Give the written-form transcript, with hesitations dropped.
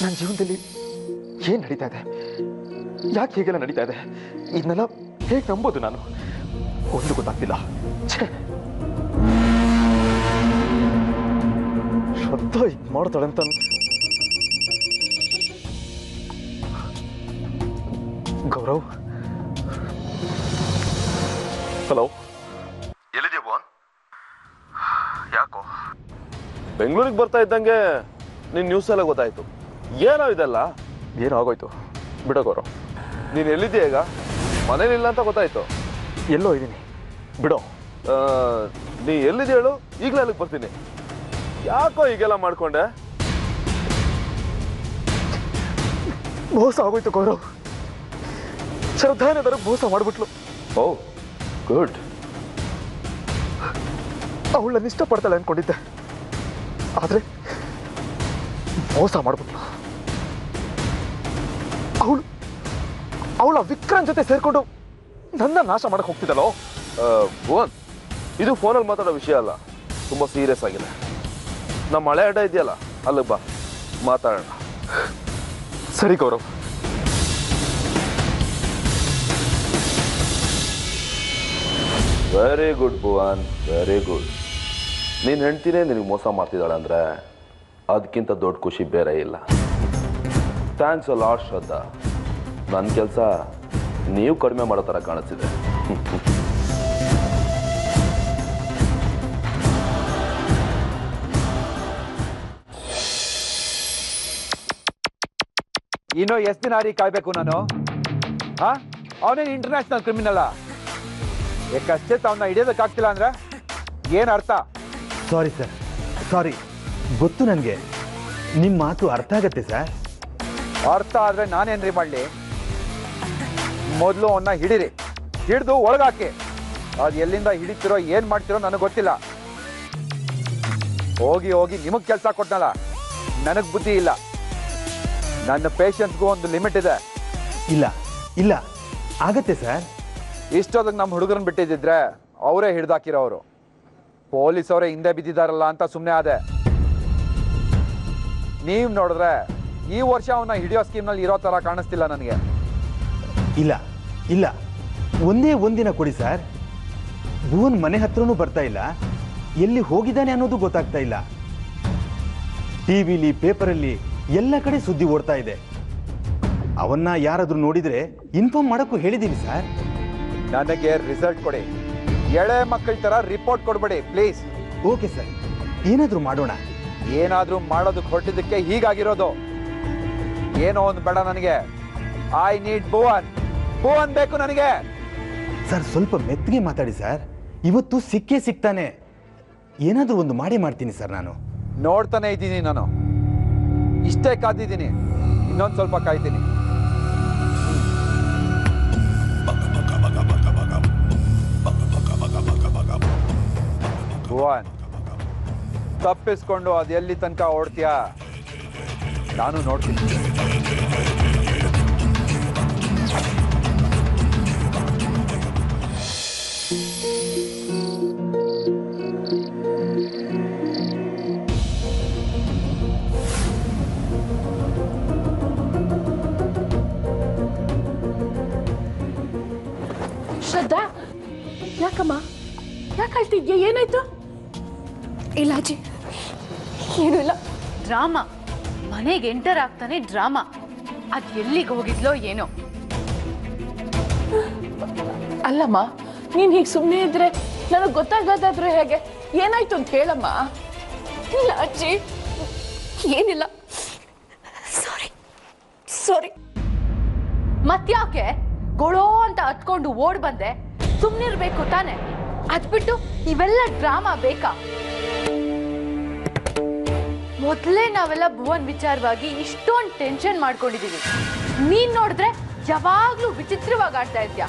ನನ್ನ ಜೀವನದಲ್ಲಿ ಏನು ನಡೀತಾ ಇದೆ, ಯಾಕೆ ಹೀಗೆಲ್ಲ ನಡೀತಾ ಇದೆ, ಇದನ್ನೆಲ್ಲ ಹೇಗೆ ನಂಬೋದು ನಾನು? ಒಂದು ಗೊತ್ತಾಗ್ತಿಲ್ಲ. ಶ್ರದ್ಧಾ ಇದು ಮಾಡ್ತಾಳೆ ಅಂತ. ಗೌರವ್, ಹಲೋ, ಎಲ್ಲಿದ್ಯಾ ಭುವನ್? ಯಾಕೋ ಬೆಂಗಳೂರಿಗೆ ಬರ್ತಾ ಇದ್ದಂಗೆ ನಿನ್ ನ್ಯೂಸ್ ಎಲ್ಲ ಗೊತ್ತಾಯ್ತು. ಏನೋ ಇದೆಲ್ಲ? ಏನೋ ಆಗೋಯ್ತು ಬಿಡೋ ಗೌರವ್. ನೀನ್ ಎಲ್ಲಿದ್ಯಾ ಈಗ? ಮನೇಲಿಲ್ಲ ಅಂತ ಗೊತ್ತಾಯ್ತು. ಎಲ್ಲೋ ಇದ್ದೀನಿ ಬಿಡೋ. ನೀ ಎಲ್ಲಿದ್ಯಾ ಹೇಳು, ಈಗಲೇ ಅಲ್ಲಿಗೆ ಬರ್ತೀನಿ. ಯಾಕೋ ಹೀಗೆಲ್ಲ ಮಾಡ್ಕೊಂಡೆ? ಮೋಸ ಆಗೋಯ್ತು ಗೌರವ್. ಶ್ರದ್ಧಾನೇದಾರ ಮೋಸ ಮಾಡ್ಬಿಟ್ಲು. ಓ ಗುಡ್. ಅವಳನ್ನ ಇಷ್ಟಪಡ್ತಾಳೆ ಅನ್ಕೊಂಡಿದ್ದೆ, ಆದ್ರೆ ಮೋಸ ಮಾಡ್ಬಿಟ್ಲು. ಅವಳ ವಿಕ್ರಾಂತ್ ಜೊತೆ ಸೇರ್ಕೊಂಡು ನನ್ನ ನಾಶ ಮಾಡಕ್ ಹೋಗ್ತಿದ್ದಲ್ಲೋ. ಭುವನ್, ಇದು ಫೋನಲ್ಲಿ ಮಾತಾಡೋ ವಿಷಯ ಅಲ್ಲ, ತುಂಬಾ ಸೀರಿಯಸ್ ಆಗಿದೆ. ನಮ್ಮ ಮಳೆ ಅಡ್ಡ ಇದೆಯಲ್ಲ, ಅಲ್ಲಿಗೆ ಬಾ, ಮಾತಾಡೋಣ. ಸರಿ Gaurav. Very good Bhuvan, very good. ನೀನ್ ಹೆಂಡ್ತಿನೇ ನಿನಗೆ ಮೋಸ ಮಾಡ್ತಿದ್ದಾಳೆ ಅಂದ್ರೆ ಅದಕ್ಕಿಂತ ದೊಡ್ಡ ಖುಷಿ ಬೇರೆ ಇಲ್ಲ. ಥ್ಯಾಂಕ್ಸ್ ಅ ಲಾಟ್ ಶ್ರದ್ಧಾ. ನನ್ನ ಕೆಲಸ ನೀವು ಕಡಿಮೆ ಮಾಡೋ ಥರ ಕಾಣಿಸ್ತಿದೆ. ಇನ್ನು ಎಷ್ಟು ದಿನ ರೀ ಕಾಯ್ಬೇಕು ನಾನು? ಅವನೇನು ಇಂಟರ್ನ್ಯಾಷನಲ್ ಕ್ರಿಮಿನಲ್? ಯಾಕಷ್ಟೇ ಅವನ್ನ ಹಿಡಿಯೋದಕ್ಕಾಗ್ತಿಲ್ಲ ಅಂದ್ರೆ ಏನು ಅರ್ಥ? ಸಾರಿ ಸರ್, ಸಾರಿ. ಗೊತ್ತು ನನಗೆ, ನಿಮ್ಮ ಮಾತು ಅರ್ಥ ಆಗತ್ತೆ ಸರ್. ಅರ್ಥ ಆದ್ರೆ ನಾನೇನ್ರಿ ಮಾಡಲಿ? ಮೊದಲು ಅವನ್ನ ಹಿಡೀರಿ, ಹಿಡಿದು ಒಳಗಾಕಿ. ಅದು ಎಲ್ಲಿಂದ ಹಿಡಿತಿರೋ ಏನು ಮಾಡ್ತಿರೋ ನನಗೆ ಗೊತ್ತಿಲ್ಲ. ಹೋಗಿ ಹೋಗಿ ನಿಮಗೆ ಕೆಲಸ ಕೊಟ್ನಲ್ಲ, ನನಗೆ ಬುದ್ಧಿ ಇಲ್ಲ. ನನ್ನ ಪೇಷನ್ಸ್ಗೂ ಒಂದು ಲಿಮಿಟ್ ಇದೆ. ಇಲ್ಲ ಇಲ್ಲ, ಆಗತ್ತೆ ಸರ್. ಇಷ್ಟೊತ್ತಿಗೆ ನಮ್ಮ ಹುಡುಗರನ್ನ ಬಿಟ್ಟಿದ್ದಿದ್ರೆ ಅವರೇ ಹಿಡ್ದಾಕಿರೋರು. ಪೊಲೀಸ್ ಅವರೇ ಹಿಂದೆ ಬಿದ್ದಿದ್ದಾರಲ್ಲ ಅಂತ ಸುಮ್ಮನೆ ಆದೆ. ನೀವು ನೋಡಿದ್ರೆ ಈ ವರ್ಷ ಅವನ್ನ ಹಿಡಿಯೋ ಸ್ಕೀಮ್ನಲ್ಲಿ ಇರೋ ಥರ ಕಾಣಿಸ್ತಿಲ್ಲ ನನಗೆ. ಇಲ್ಲ ಇಲ್ಲ, ಒಂದೇ ಒಂದಿನ ಕೊಡಿ ಸರ್. ಭುವನ್ ಮನೆ ಹತ್ರನೂ ಬರ್ತಾ ಇಲ್ಲ, ಎಲ್ಲಿ ಹೋಗಿದ್ದಾನೆ ಅನ್ನೋದು ಗೊತ್ತಾಗ್ತಾ ಇಲ್ಲ. ಟಿವಿಲಿ, ಪೇಪರಲ್ಲಿ ಎಲ್ಲ ಕಡೆ ಸುದ್ದಿ ಓಡ್ತಾ ಇದೆ. ಅವನ್ನ ಯಾರಾದ್ರೂ ನೋಡಿದ್ರೆ ಇನ್ಫಾರ್ಮ್ ಮಾಡೋಕ್ಕೂ ಹೇಳಿದ್ದೀನಿ ಸರ್. ನನಗೆ ರಿಸಲ್ಟ್ ಕೊಡಿ, ಎಳೆ ಮಕ್ಕಳ ಥರ ರಿಪೋರ್ಟ್ ಕೊಡ್ಬೇಡಿ ಪ್ಲೀಸ್. ಓಕೆ ಸರ್, ಏನಾದರೂ ಮಾಡೋಣ. ಏನಾದರೂ ಮಾಡೋದಕ್ಕೆ ಹೊರಟಿದ್ದಕ್ಕೆ ಹೀಗಾಗಿರೋದು. ಏನೋ ಒಂದು ಬೇಡ ನನಗೆ. I need Bhuvan. ಭುವನ್ ಬೇಕು ನನಗೆ. ಸರ್, ಸ್ವಲ್ಪ ಮೆತ್ತಗೆ ಮಾತಾಡಿ ಸರ್. ಇವತ್ತು ಸಿಕ್ಕೇ ಸಿಗ್ತಾನೆ. ಏನಾದರೂ ಒಂದು ಮಾಡೇ ಮಾಡ್ತೀನಿ ಸರ್ ನಾನು. ನೋಡ್ತಾನೆ ಇದ್ದೀನಿ ನಾನು. ಇಷ್ಟೇ ಕಾದಿದ್ದೀನಿ, ಇನ್ನೊಂದು ಸ್ವಲ್ಪ ಕಾಯ್ತೀನಿ. ಭುವನ್, ತಪ್ಪಿಸ್ಕೊಂಡು ಅದು ಎಲ್ಲಿ ತನಕ ಓಡ್ತೀಯಾ ನಾನು ನೋಡ್ತೀನಿ. ಶ್ರದ್ಧಾ, ಯಾಕಮ್ಮ? ಯಾಕೆ ಅಳ್ತಿದ್ಯಾ? ಏನಾಯ್ತು? ಇಲ್ಲ ಅಜ್ಜಿ, ಏನೂ ಇಲ್ಲ. ಡ್ರಾಮಾ ಮನೆಗೆ ಎಂಟರ್ ಆಗ್ತಾನೆ ಡ್ರಾಮಾ. ಅದು ಎಲ್ಲಿಗೆ ಹೋಗಿದ್ಲೋ ಏನೋ. ಅಲ್ಲಮ್ಮ, ನೀನು ಹೀಗೆ ಸುಮ್ಮನೆ ಇದ್ರೆ ನನಗೆ ಗೊತ್ತಾಗೋದಾದ್ರೂ ಹೇಗೆ? ಏನಾಯ್ತು ಅಂತ ಹೇಳಮ್ಮ. ಇಲ್ಲ ಅಜ್ಜಿ, ಏನಿಲ್ಲ. ಸಾರಿ ಸಾರಿ. ಮತ್ಯಾಕೆ ಗೊಳೋ ಅಂತ ಹತ್ಕೊಂಡು ಓಡ್ ಬಂದೆ? ಸುಮ್ಮನಿರ್ಬೇಕು ತಾನೆ. ಅದ್ಬಿಟ್ಟು ಇವೆಲ್ಲ ಡ್ರಾಮಾ ಬೇಕಾ? ಮೊದಲೇ ನಾವೆಲ್ಲ ಭುವನ್ ವಿಚಾರವಾಗಿ ಇಷ್ಟೊಂದು ಟೆನ್ಷನ್ ಮಾಡ್ಕೊಂಡಿದೀವಿ. ನೀನ್ ನೋಡಿದ್ರೆ ಯಾವಾಗ್ಲೂ ವಿಚಿತ್ರವಾಗಿ ಆಡ್ತಾ ಇದ್ಯಾ.